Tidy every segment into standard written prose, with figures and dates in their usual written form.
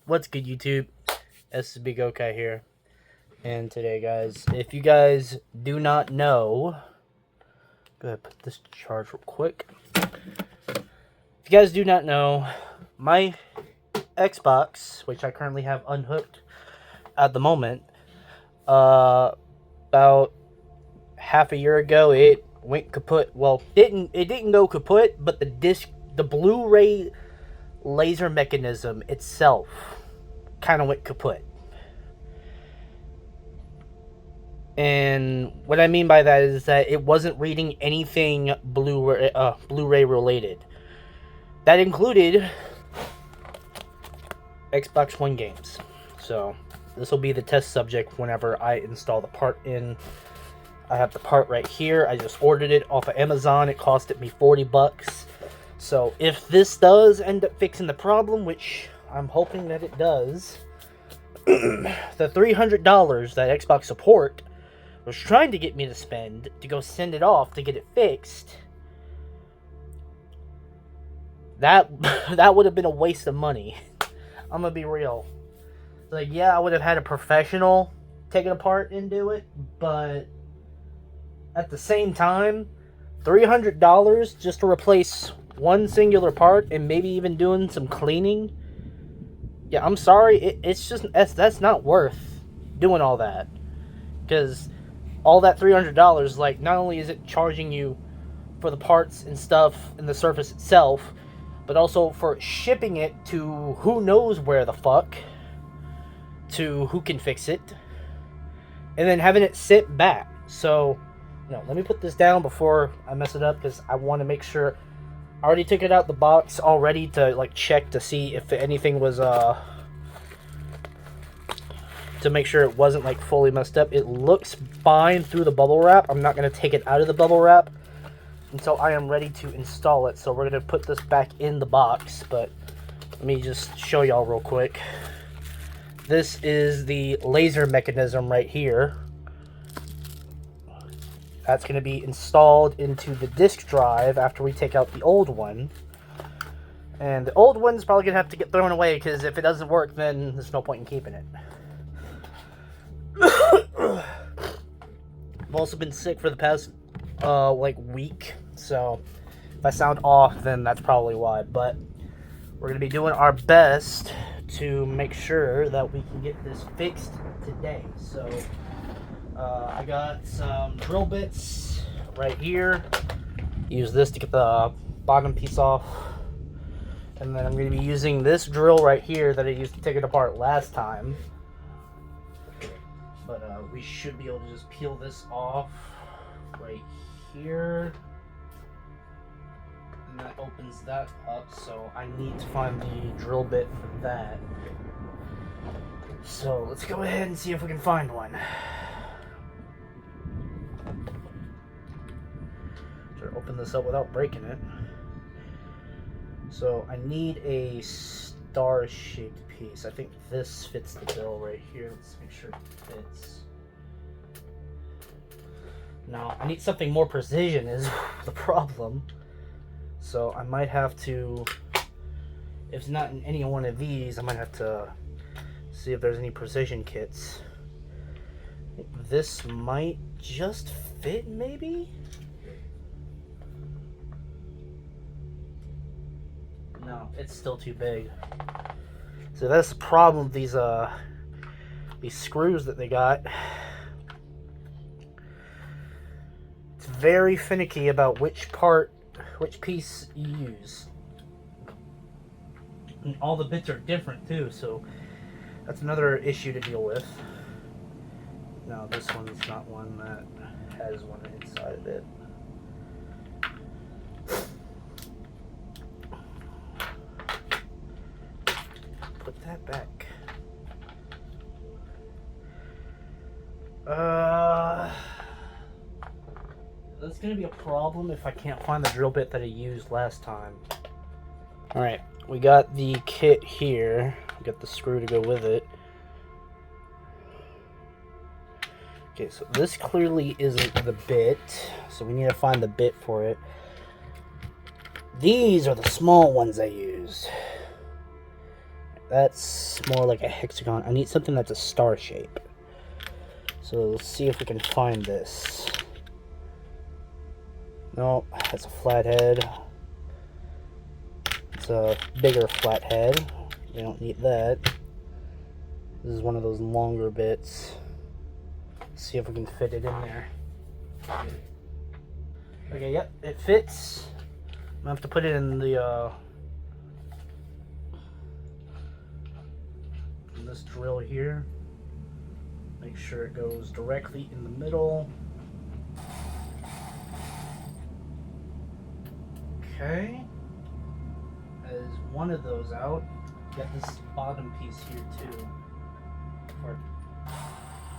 What's good, YouTube? This is Big OK here. And today, guys, if you guys do not know, go ahead, put this charge real quick. If you guys do not know, my Xbox, which I currently have unhooked at the moment, about half a year ago, it went kaput. Well, it didn't go kaput, but the Blu-ray laser mechanism itself kind of went kaput. And what I mean by that is that it wasn't reading anything Blu-ray related. That included Xbox One games. So this will be the test subject whenever I install the part in. I have the part right here. I just ordered it off of Amazon. It costed me $40. So if this does end up fixing the problem, which I'm hoping that it does, the $300 that Xbox support was trying to get me to spend to go send it off to get it fixed, that would have been a waste of money. I'm gonna be real. Like, yeah, I would have had a professional take it apart and do it, but at the same time, $300 just to replace one singular part and maybe even doing some cleaning. Yeah, I'm sorry, that's not worth doing all that, because all that $300, like, not only is it charging you for the parts and stuff and the surface itself, but also for shipping it to who knows where the fuck, to who can fix it, and then having it sent back. So, let me put this down before I mess it up, because I want to make sure. I already took it out the box already to, like, check to see if anything was, to make sure it wasn't, like, fully messed up. It looks fine through the bubble wrap. I'm not going to take it out of the bubble wrap until I am ready to install it. So we're going to put this back in the box, but let me just show y'all real quick. This is the laser mechanism right here. That's going to be installed into the disk drive after we take out the old one. And the old one's probably going to have to get thrown away, because if it doesn't work, then there's no point in keeping it. I've also been sick for the past, week, so if I sound off, then that's probably why. But we're going to be doing our best to make sure that we can get this fixed today. So, I got some drill bits right here. Use this to get the bottom piece off. And then I'm going to be using this drill right here that I used to take it apart last time. But we should be able to just peel this off right here. And that opens that up. So I need to find the drill bit for that. So let's go ahead and see if we can find one. Try to open this up without breaking it. So I need a star-shaped piece. I think this fits the bill right here. Let's make sure it fits. No, I need something more precision is the problem. So I might have to, if it's not in any one of these, I might have to see if there's any precision kits. I think this might just fit, maybe? No, it's still too big. So that's the problem with these screws that they got. It's very finicky about which piece you use. And all the bits are different too, so that's another issue to deal with. No, this one's not one that has one inside of it. Put that back. That's gonna be a problem if I can't find the drill bit that I used last time. Alright, we got the kit here. We got the screw to go with it. Okay, so this clearly isn't the bit, so we need to find the bit for it. These are the small ones I used. That's more like a hexagon. I need something that's a star shape. So let's see if we can find this. No, that's a flathead. It's a bigger flathead. We don't need that. This is one of those longer bits. Let's see if we can fit it in there. Okay, yep, it fits. I'm gonna have to put it in the in this drill here. Make sure it goes directly in the middle. Okay. As one of those out, get this bottom piece here too.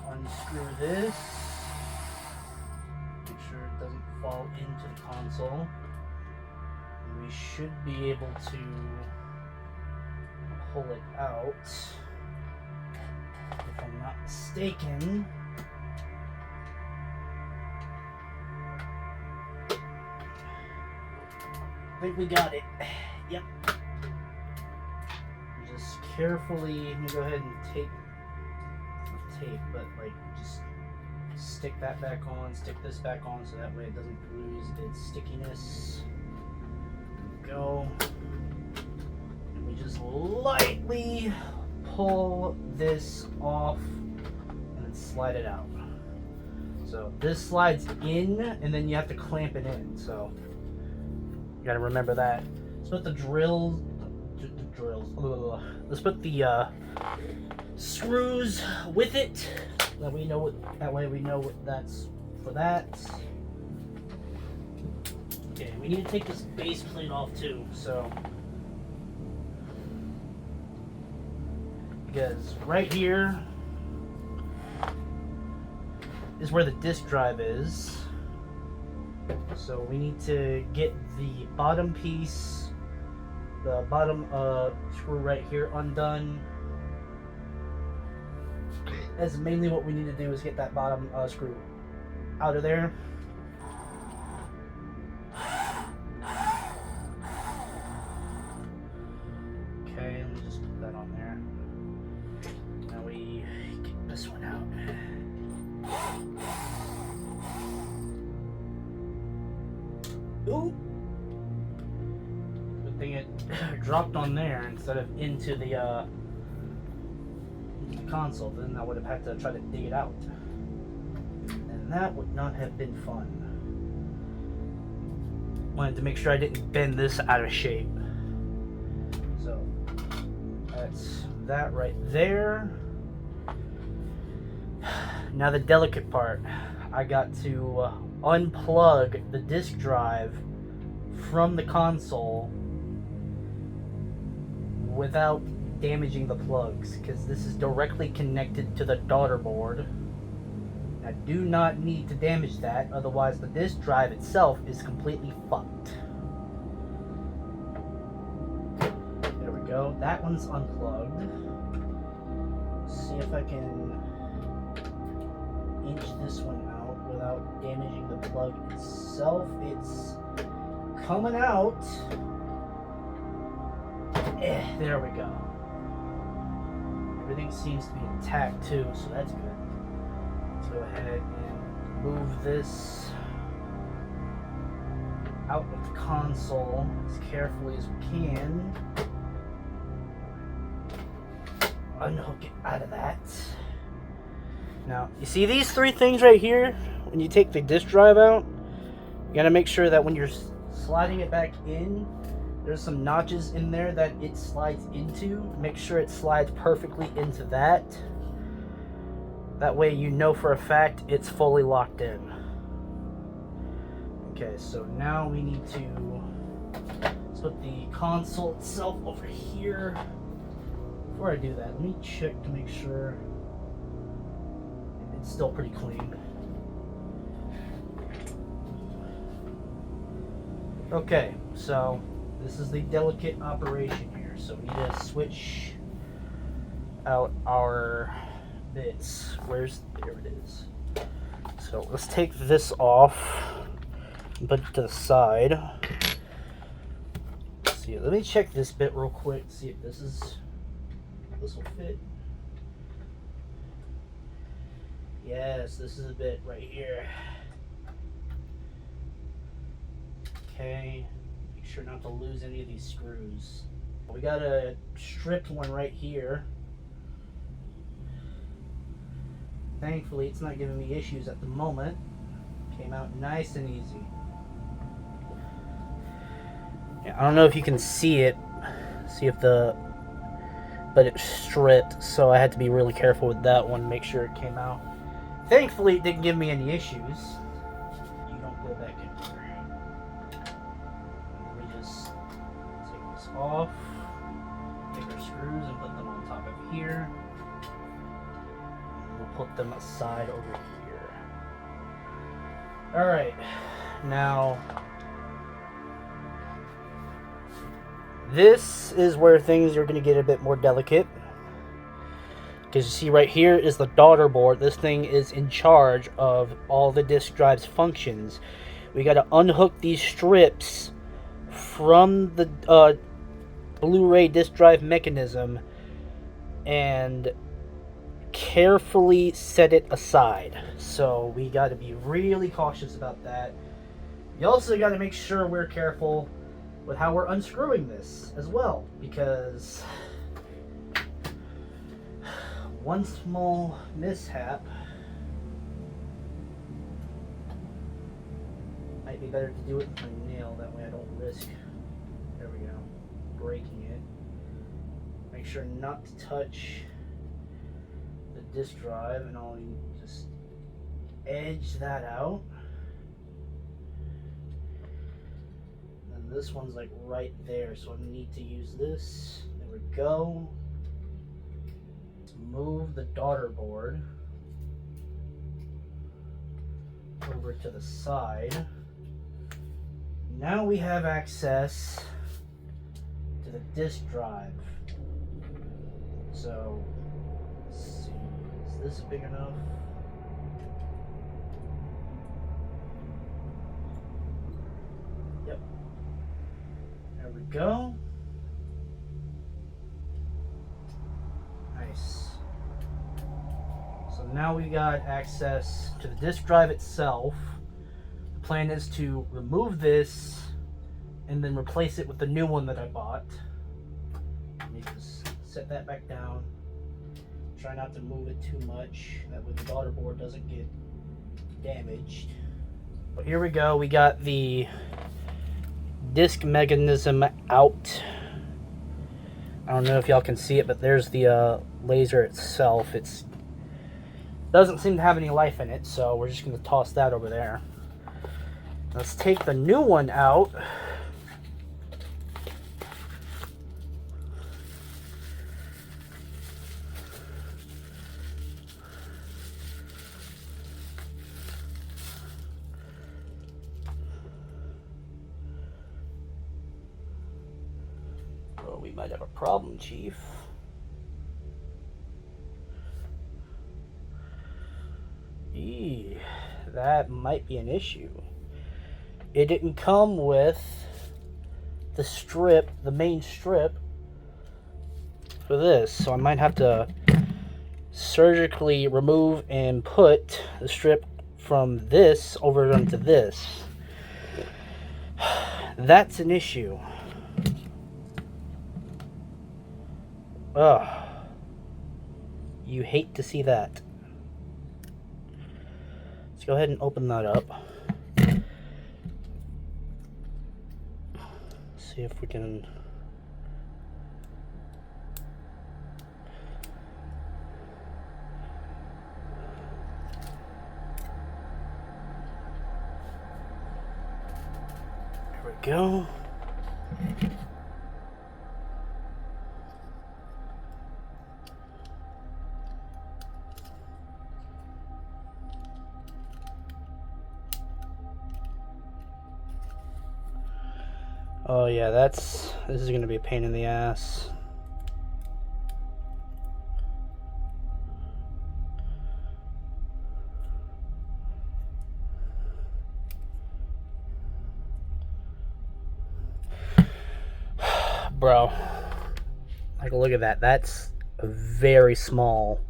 Unscrew this. Make sure it doesn't fall into the console. And we should be able to pull it out. If I'm not mistaken. I think we got it. Yep. Just carefully, I'm gonna go ahead and tape, but like just stick that back on, stick this back on so that way it doesn't bruise its stickiness. There we go. And we just lightly pull this off and then slide it out. So this slides in and then you have to clamp it in. So you gotta remember that. Let's put the drills. Let's put the screws with it. That we know what. That way we know what that's for that. Okay, we need to take this base plate off too. So because right here is where the disk drive is. So we need to get the bottom piece, the bottom screw right here undone. That's mainly what we need to do is get that bottom screw out of there. Okay, let me just put that on there. Now we get this one out. Ooh! Good thing it dropped on there instead of into the console. Then I would have had to try to dig it out. And that would not have been fun. Wanted to make sure I didn't bend this out of shape. So, that's that right there. Now the delicate part. I got to unplug the disk drive from the console without damaging the plugs, because this is directly connected to the daughter board. I do not need to damage that, otherwise the disk drive itself is completely fucked. There we go, that one's unplugged. Let's see if I can inch this one out without damaging the plug itself. It's coming out. There we go. Everything seems to be intact too, so that's good. Let's go ahead and move this out of the console as carefully as we can. Unhook it out of that. Now, you see these three things right here? When you take the disk drive out, you gotta make sure that when you're sliding it back in, there's some notches in there that it slides into. Make sure it slides perfectly into that. That way you know for a fact it's fully locked in. Okay, so now we need to put the console itself over here. Before I do that, let me check to make sure it's still pretty clean. Okay, so this is the delicate operation here. So we need to switch out our bits. There it is. So let's take this off and put it to the side. Let's see, let me check this bit real quick, see if this is this will fit. Yes, this is a bit right here. Okay, make sure not to lose any of these screws. We got a stripped one right here. Thankfully, it's not giving me issues at the moment. Came out nice and easy. Yeah, I don't know if you can see it. See if the... But it's stripped, so I had to be really careful with that one, make sure it came out. Thankfully, it didn't give me any issues. You don't go back in here. We just take this off, take our screws and put them on top of here. And we'll put them aside over here. Alright, now this is where things are going to get a bit more delicate. Because you see right here is the daughter board. This thing is in charge of all the disk drive's functions. We got to unhook these strips from the Blu-ray disk drive mechanism and carefully set it aside. So we got to be really cautious about that. You also got to make sure we're careful with how we're unscrewing this as well, because one small mishap might be better to do it with my nail, that way I don't risk, there we go, breaking it. Make sure not to touch the disk drive, and I'll just edge that out. And this one's like right there, so I need to use this. There we go. Move the daughter board over to the side. Now we have access to the disk drive. So, let's see, is this big enough? Yep. There we go. Nice. So now we got access to the disk drive itself. The plan is to remove this and then replace it with the new one that I bought. Let me just set that back down. Try not to move it too much. That way the daughter board doesn't get damaged. But here we go. We got the disk mechanism out. I don't know if y'all can see it, but there's the laser itself. It doesn't seem to have any life in it, so we're just going to toss that over there. Let's take the new one out. Oh, we might have a problem, Chief. That might be an issue. It didn't come with the strip, the main strip for this, so I might have to surgically remove and put the strip from this over onto this. That's an issue. Ugh. You hate to see that. Let's go ahead and open that up. See if we can... There we go. Oh yeah, this is going to be a pain in the ass. Bro, like look at that. That's a very small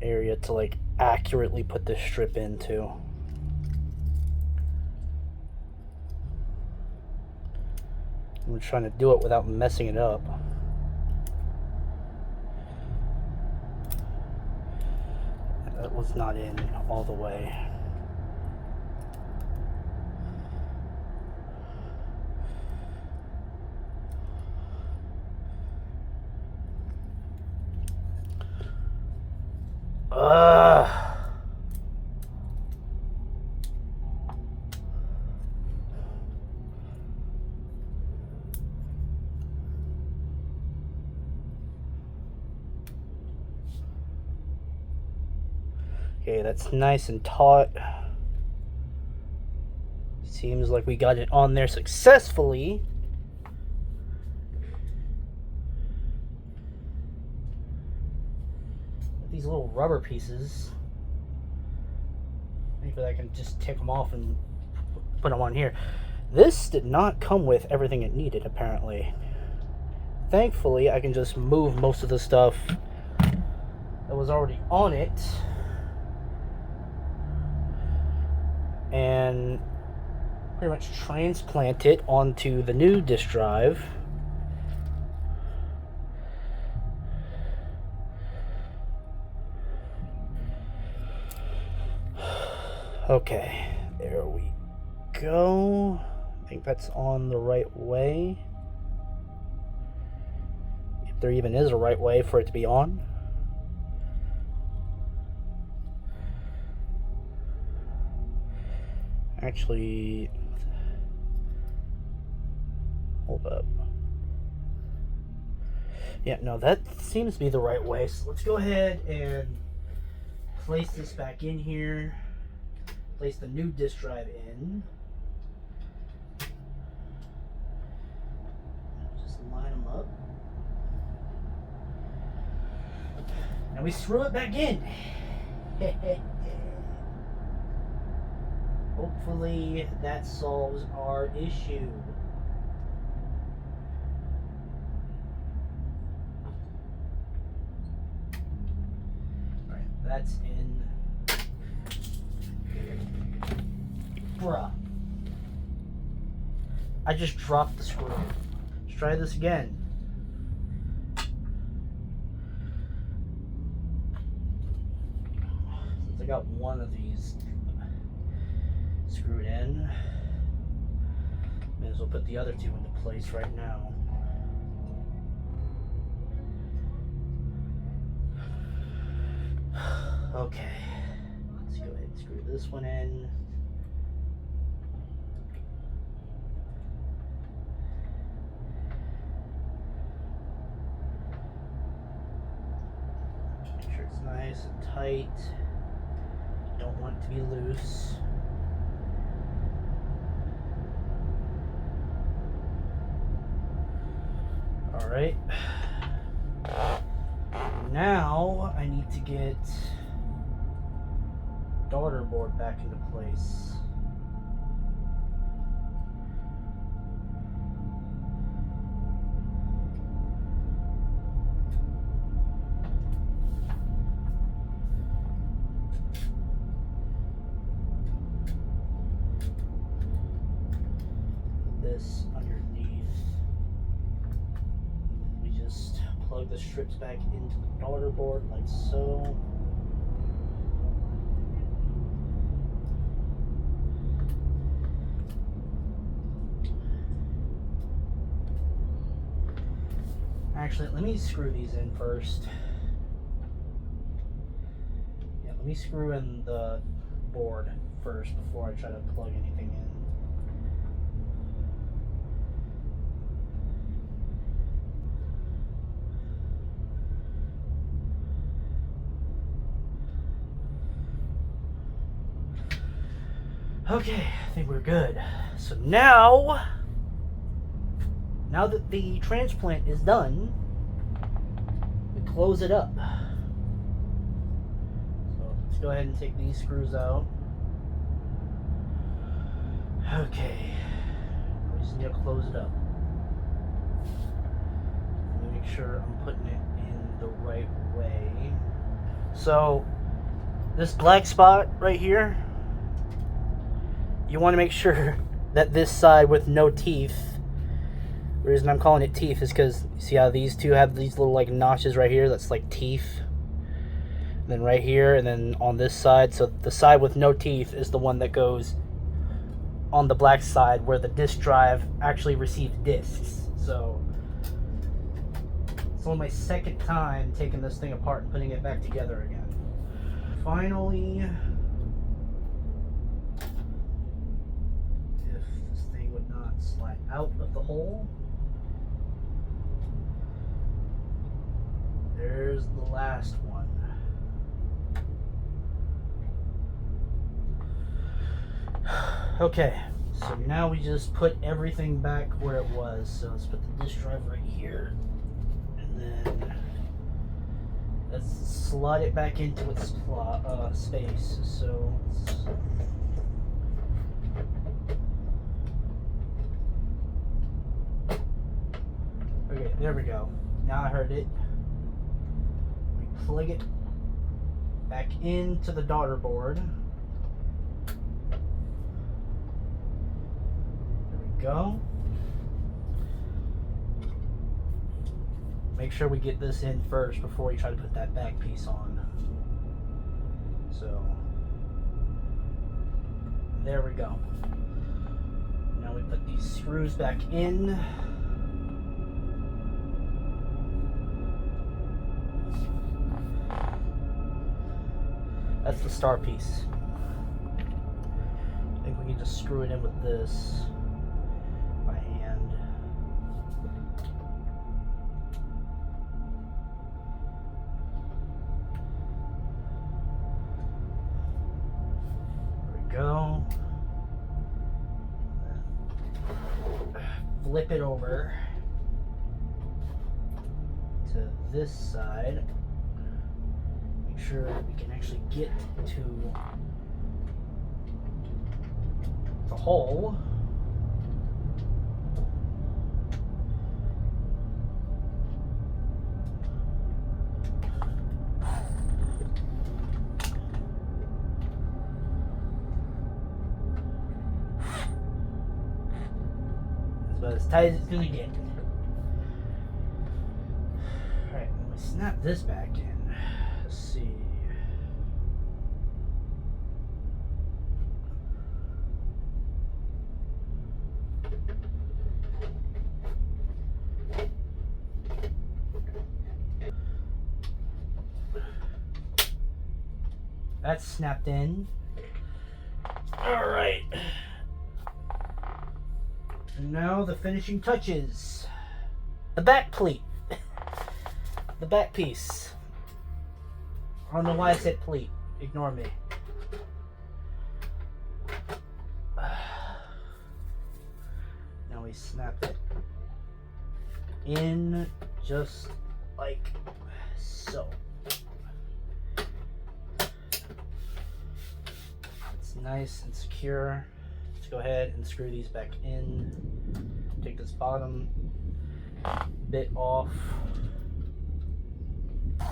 area to like accurately put this strip into. I'm trying to do it without messing it up. That was not in all the way. Okay, that's nice and taut. Seems like we got it on there successfully. These little rubber pieces. Maybe I can just take them off and put them on here. This did not come with everything it needed, apparently. Thankfully, I can just move most of the stuff that was already on it and pretty much transplant it onto the new disk drive. Okay, there we go. I think that's on the right way. If there even is a right way for it to be on. Actually, hold up. Yeah, no, that seems to be the right way. So let's go ahead and place this back in here. Place the new disk drive in. Just line them up. Now we screw it back in. Hopefully that solves our issue. Alright, that's in. Bruh. I just dropped the screw. Let's try this again. Since I got one of these screwed in, may as well put the other two into place right now. Okay, let's go ahead and screw this one in. Make sure it's nice and tight. Don't want it to be loose. Alright. Now I need to get daughter board back into place. This underneath. We just plug the strips back into the daughter board like so. Actually, let me screw these in first. Yeah, let me screw in the board first before I try to plug anything in. Okay, I think we're good. So now that the transplant is done, we close it up. So let's go ahead and take these screws out. Okay, we just need to close it up. Make make sure I'm putting it in the right way. So this black spot right here, you want to make sure that this side with no teeth, the reason I'm calling it teeth is because see how these two have these little like notches right here, that's like teeth. And then right here, and then on this side, so the side with no teeth is the one that goes on the black side where the disk drive actually receives discs. So it's only my second time taking this thing apart and putting it back together again. Finally, if this thing would not slide out of the hole, there's the last one. Okay, so now we just put everything back where it was. So let's put the disk drive right here, and then let's slide it back into its space. So okay, there we go. Now I heard it. We plug it back into the daughter board. Go. Make sure we get this in first before we try to put that back piece on. So there we go. Now we put these screws back in. That's the star piece. I think we can just screw it in with this by hand. There we go. Flip it over to this side. Make sure we can actually get to the hole. As tight as it's gonna get. Alright, let me snap this back in. Let's see. That's snapped in. Alright. And now the finishing touches. The back pleat. The back piece. I don't know why I said pleat. Ignore me. Now we snap it in just like so. It's nice and secure. Let's go ahead and screw these back in. Take this bottom bit off. There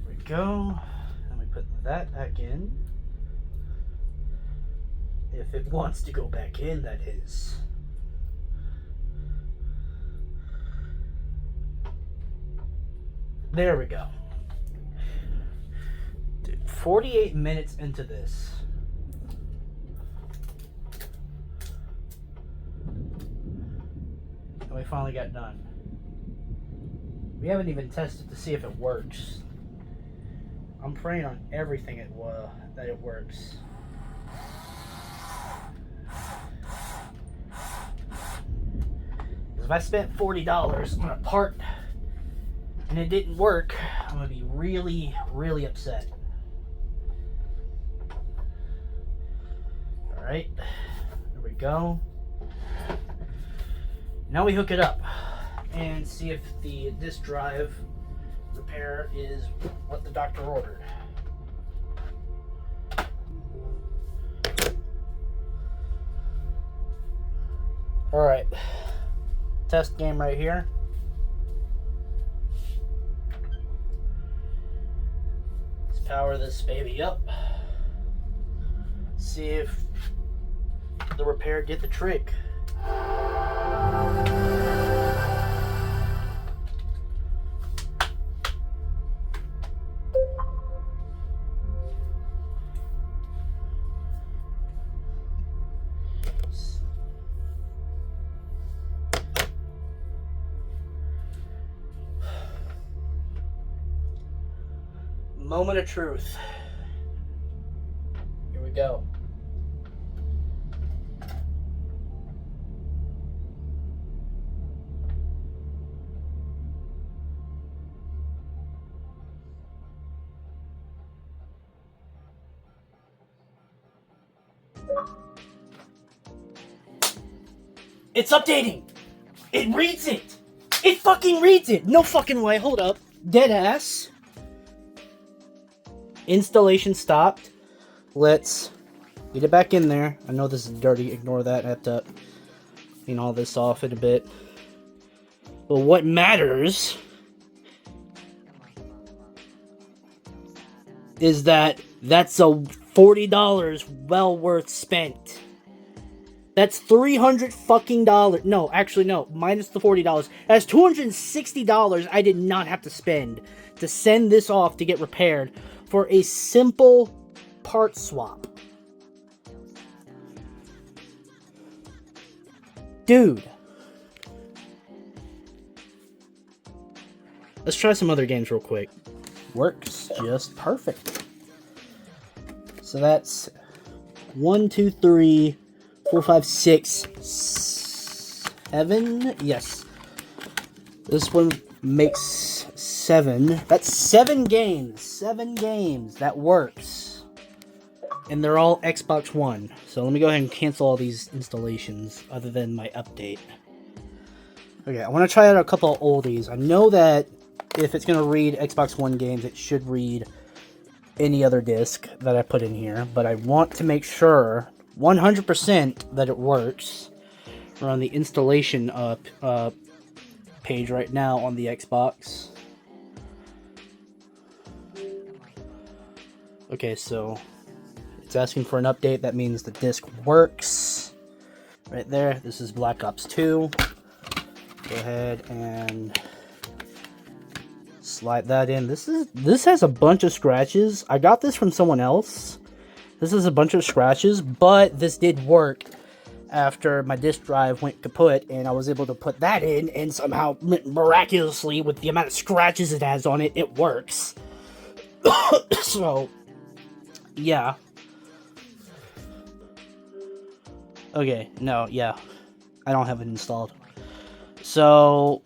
we go. And we put that back in. If it wants to go back in, that is. There we go. Dude, 48 minutes into this. And we finally got done. We haven't even tested to see if it works. I'm praying on everything that it works. If I spent $40 on a part and it didn't work, I'm gonna be really, really upset. Alright, there we go. Now we hook it up and see if the disk drive repair is what the doctor ordered. Alright, test game right here. Power this baby up. See if the repair did the trick. Moment of truth. Here we go. It's updating! It reads it! It fucking reads it! No fucking way, hold up. Deadass. Installation stopped. Let's get it back in there. I know this is dirty, ignore that. I have to clean all this off in a bit. But what matters is that that's a $40 well worth spent. That's $300 fucking dollars. No, actually no, minus the $40. That's $260 I did not have to spend to send this off to get repaired for a simple part swap. Dude. Let's try some other games real quick. Works just perfect. So that's 1, 2, 3, 4, 5, 6, 7. Yes. This one makes 7. That's 7 games. 7 games. That works. And they're all Xbox One. So let me go ahead and cancel all these installations other than my update. Okay, I want to try out a couple of oldies. I know that if it's going to read Xbox One games, it should read any other disc that I put in here. But I want to make sure 100% that it works. We're on the installation page right now on the Xbox. Okay, so it's asking for an update. That means the disc works. Right there. This is Black Ops 2. Go ahead and slide that in. This has a bunch of scratches. I got this from someone else. This is a bunch of scratches, but this did work after my disk drive went kaput, and I was able to put that in, and somehow, miraculously, with the amount of scratches it has on it, it works. So, yeah. Okay, no, yeah. I don't have it installed. So,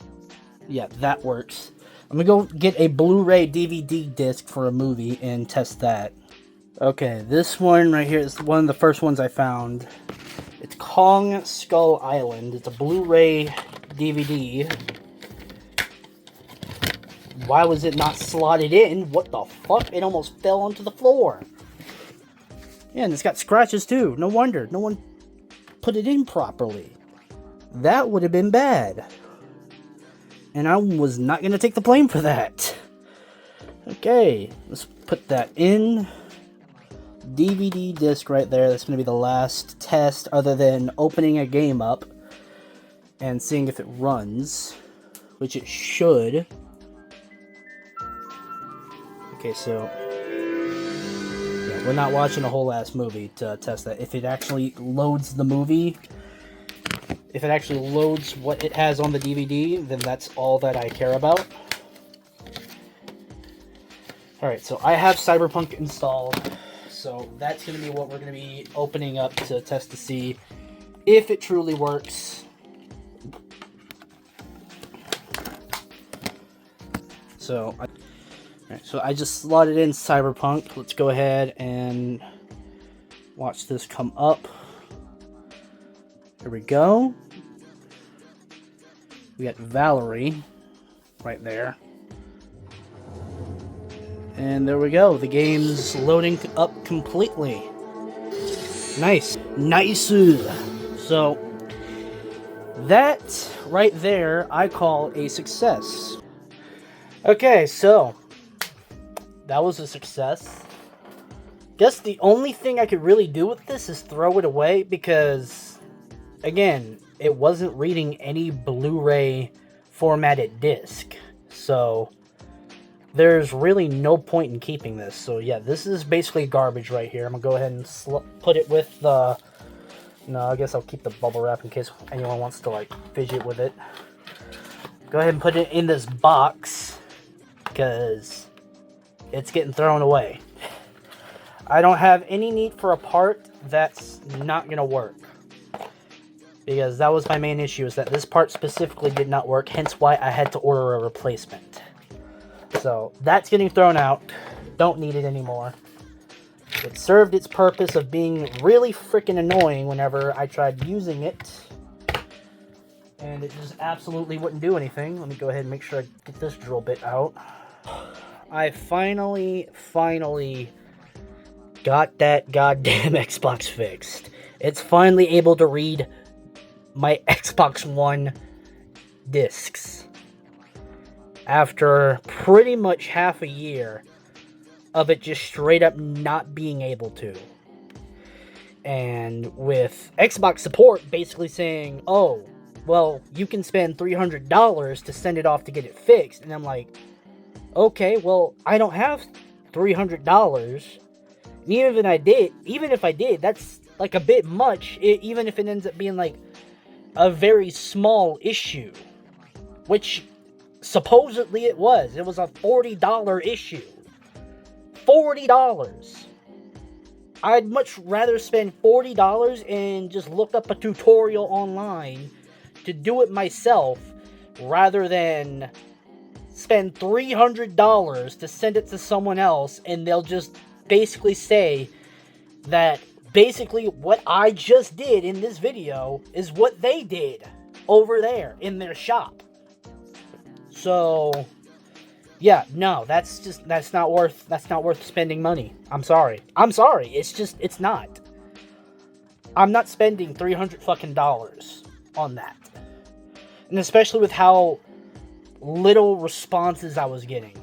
yeah, that works. I'm gonna go get a Blu-ray DVD disc for a movie and test that. Okay, this one right here is one of the first ones I found. It's Kong Skull Island. It's a Blu-ray DVD. Why was it not slotted in? What the fuck? It almost fell onto the floor. Yeah, and it's got scratches too. No wonder. No one put it in properly. That would have been bad. And I was not going to take the blame for that. Okay, let's put that in. DVD disc right there. That's going to be the last test other than opening a game up and seeing if it runs, which it should. Okay, so yeah, we're not watching a whole ass movie to test that. If it actually loads the movie, if it actually loads what it has on the DVD, then that's all that I care about. Alright, so I have Cyberpunk installed. So that's going to be what we're going to be opening up to test to see if it truly works. So I just slotted in Cyberpunk. Let's go ahead and watch this come up. Here we go. We got Valorant right there. And there we go. The game's loading up completely. Nice. Nice. So, that right there I call a success. Okay, so that was a success. Guess the only thing I could really do with this is throw it away because, again, it wasn't reading any Blu-ray formatted disc. So there's really no point in keeping this. So yeah, this is basically garbage right here. I'm gonna go ahead and put it with the... No, I guess I'll keep the bubble wrap in case anyone wants to like fidget with it. Go ahead and put it in this box because it's getting thrown away. I don't have any need for a part that's not going to work. Because that was my main issue, is that this part specifically did not work, hence why I had to order a replacement. So, that's getting thrown out. Don't need it anymore. It served its purpose of being really freaking annoying whenever I tried using it. And it just absolutely wouldn't do anything. Let me go ahead and make sure I get this drill bit out. I finally got that goddamn Xbox fixed. It's finally able to read my Xbox One discs. After pretty much half a year of it just straight up not being able to. And with Xbox support basically saying, oh, well, you can spend $300 to send it off to get it fixed. And I'm like, okay, well, I don't have $300. Even if I did, that's like a bit much, even if it ends up being like a very small issue, which supposedly it was. It was a $40 issue. $40. I'd much rather spend $40 and just look up a tutorial online to do it myself rather than spend $300 to send it to someone else and they'll just basically say that basically what I just did in this video is what they did over there in their shop. So yeah, no, that's not worth spending money. I'm sorry. It's not. I'm not spending $300 fucking dollars on that. And especially with how little responses I was getting.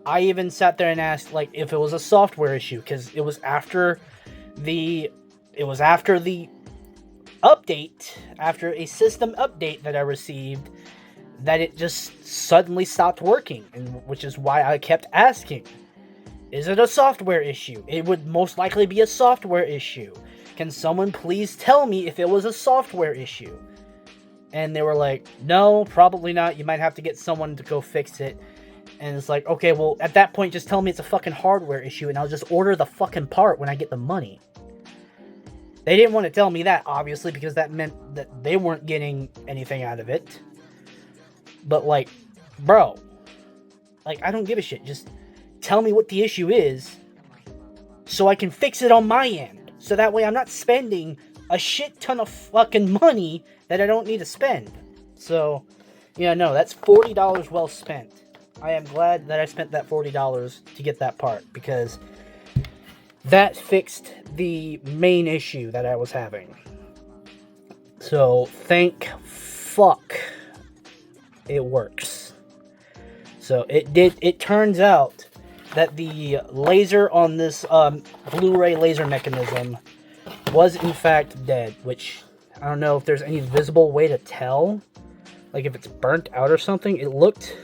I even sat there and asked, like, if it was a software issue, because it was after the update, after a system update that I received, that it just suddenly stopped working, and which is why I kept asking, is it a software issue? It would most likely be a software issue. Can someone please tell me if it was a software issue? And they were like, no, probably not. You might have to get someone to go fix it. And it's like, okay, well, at that point, just tell me it's a fucking hardware issue, and I'll just order the fucking part when I get the money. They didn't want to tell me that, obviously, because that meant that they weren't getting anything out of it. But, like, bro, like, I don't give a shit. Just tell me what the issue is so I can fix it on my end. So that way I'm not spending a shit ton of fucking money that I don't need to spend. So, yeah, no, that's $40 well spent. I am glad that I spent that $40 to get that part, because that fixed the main issue that I was having. So, thank fuck it works. So, it turns out that the laser on this Blu-ray laser mechanism was in fact dead, which I don't know if there's any visible way to tell, like if it's burnt out or something. It looked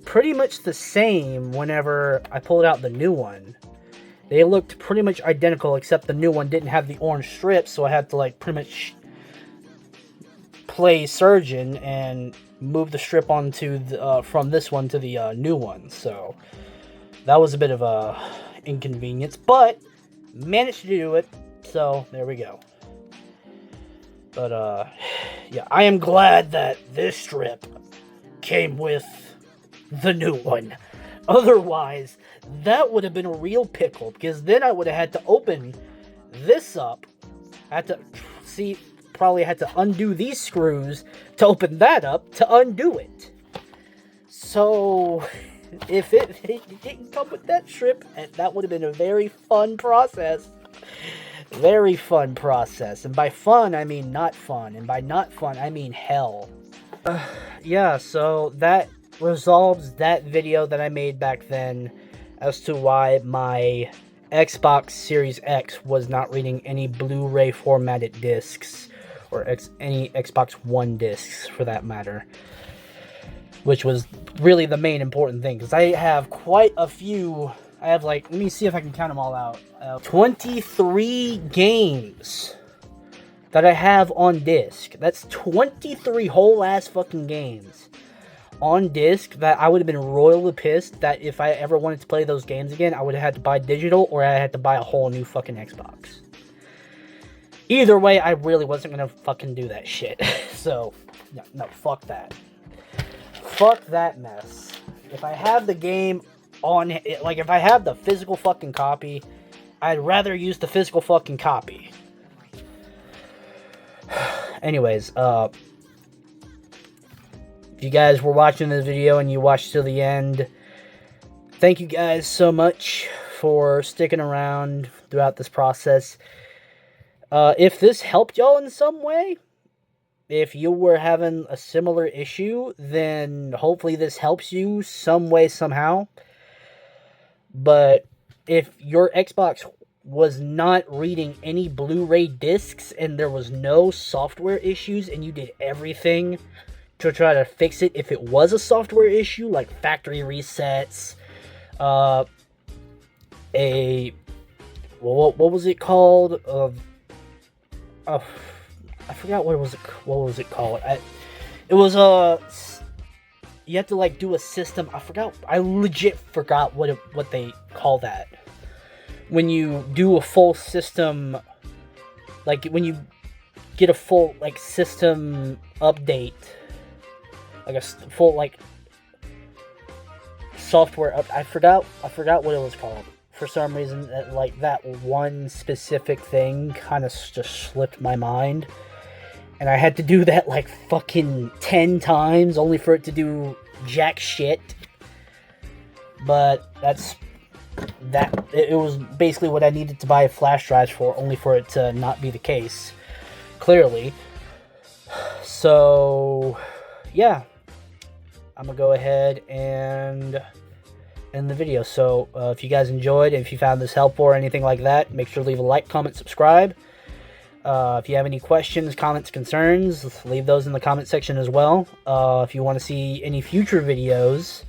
pretty much the same whenever I pulled out the new one. They looked pretty much identical, except the new one didn't have the orange strips, so I had to like pretty much play surgeon and move the strip onto the, from this one to the new one. So that was a bit of a inconvenience, but managed to do it. So there we go. But yeah, I am glad that this strip came with the new one. Otherwise, that would have been a real pickle, because then I would have had to open this up. Probably had to undo these screws to open that up to undo it. So, if it didn't come with that strip, that would have been a very fun process. Very fun process. And by fun, I mean not fun. And by not fun, I mean hell. Yeah, so that resolves that video that I made back then. as to why my Xbox Series X was not reading any Blu-ray formatted discs, or any Xbox One discs for that matter, which was really the main important thing, because I have quite a few. I have, like, let me see if I can count them all out. 23 games that I have on disc. That's 23 whole ass fucking games on disc that I would have been royally pissed that if I ever wanted to play those games again, I would have had to buy digital, or I had to buy a whole new fucking Xbox. Either way, I really wasn't gonna fucking do that shit. So, no, fuck that. Fuck that mess. If I have the game on, like, if I have the physical fucking copy, I'd rather use the physical fucking copy. Anyways, if you guys were watching this video and you watched till the end, thank you guys so much for sticking around throughout this process. If this helped y'all in some way, if you were having a similar issue, then hopefully this helps you some way, somehow. But if your Xbox was not reading any Blu-ray discs and there was no software issues and you did everything to try to fix it, if it was a software issue, like factory resets, what was it called? I forgot what was it called. It was you have to, like, do a system. I legit forgot what they call that. When you do a full system, like when you get a full, like, system update, like a full, like, software up. I forgot what it was called. For some reason, like, that one specific thing kind of just slipped my mind. And I had to do that, like, fucking 10 times, only for it to do jack shit. But it was basically what I needed to buy flash drives for, only for it to not be the case, clearly. So, yeah. I'm gonna go ahead and end the video. So, if you guys enjoyed, if you found this helpful or anything like that, make sure to leave a like, comment, subscribe. If you have any questions, comments, concerns, leave those in the comment section as well. If you want to see any future videos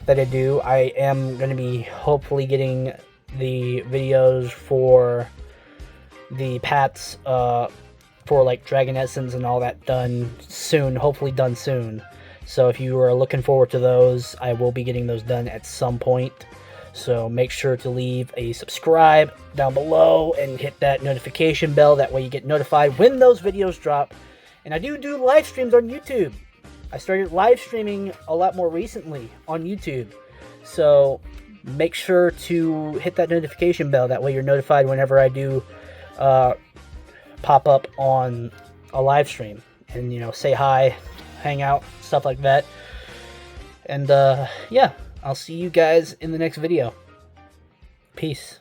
that I do, I am going to be hopefully getting the videos for the pats, for, like, Dragon Essence and all that done soon, hopefully done soon. So if you are looking forward to those, I will be getting those done at some point. So make sure to leave a subscribe down below and hit that notification bell. That way you get notified when those videos drop. And I do live streams on YouTube. I started live streaming a lot more recently on YouTube. So make sure to hit that notification bell. That way you're notified whenever I do pop up on a live stream. And, you know, say hi, hang out, stuff like that. And, yeah. I'll see you guys in the next video. Peace.